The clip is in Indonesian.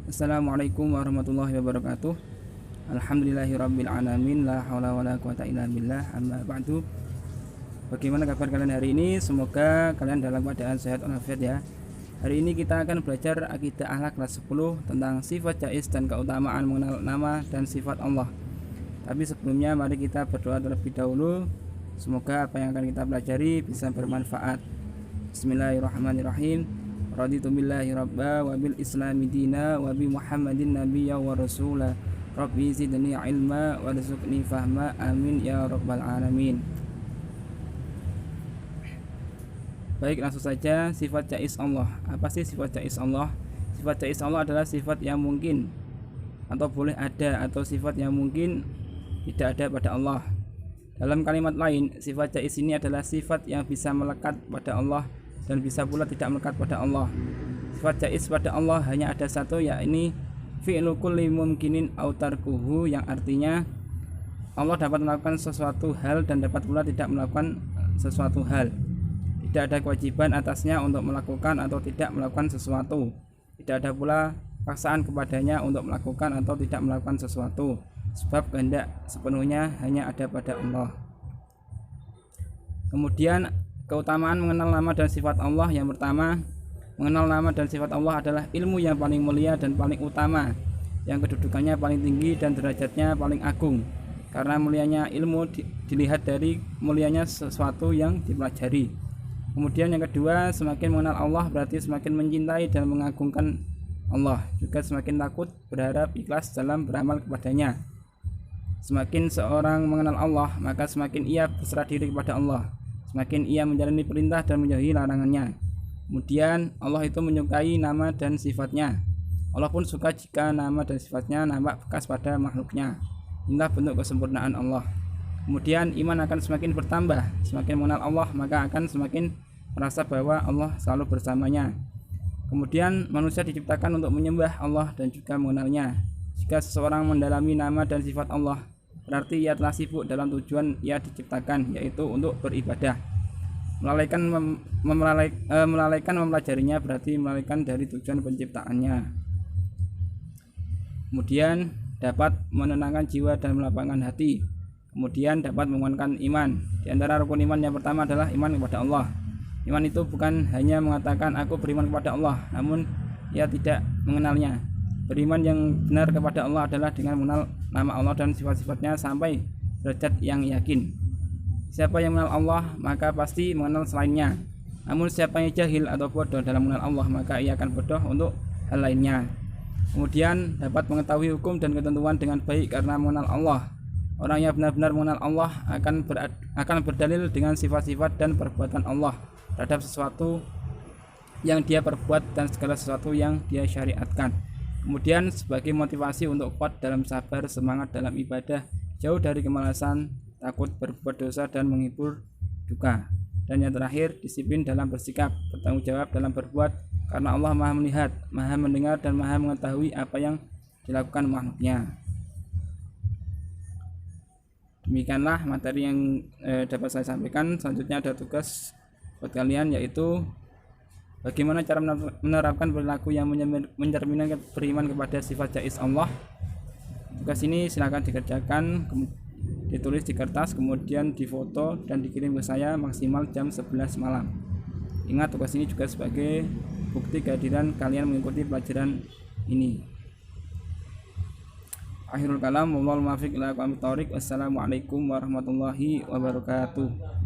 Assalamualaikum warahmatullahi wabarakatuh. Alhamdulillahirabbil alamin, la haula wala quwata illa billah, amma ba'du. Bagaimana kabar kalian hari ini? Semoga kalian dalam keadaan sehat walafiat ya. Hari ini kita akan belajar akidah akhlak kelas 10 tentang sifat jaiz dan keutamaan mengenal nama dan sifat Allah. Tapi sebelumnya mari kita berdoa terlebih dahulu. Semoga apa yang akan kita pelajari bisa bermanfaat. Bismillahirrahmanirrahim. Raditu billahi rabba wa bil islami dina wa bi muhammadin nabiyya wa rasula. Rabbi zidni ilma wa rizukni fahma, amin ya rabbal alamin. Baik, langsung saja. Sifat jaiz Allah. Apa sih sifat jaiz Allah? Sifat jaiz Allah adalah sifat yang mungkin atau boleh ada, atau sifat yang mungkin tidak ada pada Allah. Dalam kalimat lain, sifat jaiz ini adalah sifat yang bisa melekat pada Allah dan bisa pula tidak melekat pada Allah. Sifat jaiz pada Allah hanya ada satu, yakni fi'lu kulli mumkinin aw tarkuhu, yang artinya Allah dapat melakukan sesuatu hal dan dapat pula tidak melakukan sesuatu hal. Tidak ada kewajiban atasnya untuk melakukan atau tidak melakukan sesuatu. Tidak ada pula paksaan kepadanya untuk melakukan atau tidak melakukan sesuatu, sebab kehendak sepenuhnya hanya ada pada Allah. Kemudian keutamaan mengenal nama dan sifat Allah. Yang pertama, mengenal nama dan sifat Allah adalah ilmu yang paling mulia dan paling utama, yang kedudukannya paling tinggi dan derajatnya paling agung. Karena mulianya ilmu dilihat dari mulianya sesuatu yang dipelajari. Kemudian yang kedua, semakin mengenal Allah berarti semakin mencintai dan mengagungkan Allah, juga semakin takut, berharap, ikhlas dalam beramal kepadanya. Semakin seorang mengenal Allah, maka semakin ia berserah diri kepada Allah, semakin ia menjalani perintah dan menjauhi larangannya. Kemudian Allah itu menyukai nama dan sifatnya. Allah pun suka jika nama dan sifatnya nampak bekas pada makhluknya. Inilah bentuk kesempurnaan Allah. Kemudian iman akan semakin bertambah. Semakin mengenal Allah, maka akan semakin merasa bahwa Allah selalu bersamanya. Kemudian manusia diciptakan untuk menyembah Allah dan juga mengenalnya. Jika seseorang mendalami nama dan sifat Allah, berarti ia telah sibuk dalam tujuan ia diciptakan, yaitu untuk beribadah. Melalaikan mempelajarinya berarti melalaikan dari tujuan penciptaannya. Kemudian dapat menenangkan jiwa dan melapangkan hati. Kemudian dapat menguatkan iman. Di antara rukun iman yang pertama adalah iman kepada Allah. Iman itu bukan hanya mengatakan aku beriman kepada Allah, namun ia tidak mengenalnya. Beriman yang benar kepada Allah adalah dengan mengenal nama Allah dan sifat-sifatnya sampai derajat yang yakin. Siapa yang mengenal Allah maka pasti mengenal selainnya. Namun siapa yang jahil atau bodoh dalam mengenal Allah, maka ia akan bodoh untuk hal lainnya. Kemudian dapat mengetahui hukum dan ketentuan dengan baik karena mengenal Allah. Orang yang benar-benar mengenal Allah akan berdalil dengan sifat-sifat dan perbuatan Allah terhadap sesuatu yang dia perbuat dan segala sesuatu yang dia syariatkan. Kemudian sebagai motivasi untuk kuat dalam sabar, semangat dalam ibadah, jauh dari kemalasan, takut berbuat dosa dan menghibur duka. Dan yang terakhir, disiplin dalam bersikap, bertanggung jawab dalam berbuat, karena Allah Maha melihat, Maha mendengar dan Maha mengetahui apa yang dilakukan makhluknya. Demikianlah materi yang dapat saya sampaikan. Selanjutnya ada tugas buat kalian, yaitu bagaimana cara menerapkan perilaku yang mencerminkan beriman kepada sifat jaiz Allah. Tugas ini silakan dikerjakan, ditulis di kertas, kemudian difoto dan dikirim ke saya maksimal jam 11 malam. Ingat, tugas ini juga sebagai bukti kehadiran kalian mengikuti pelajaran ini. Akhirul kalam, wallahul muwaffiq ila aqwamit thoriq. Wassalamualaikum warahmatullahi wabarakatuh.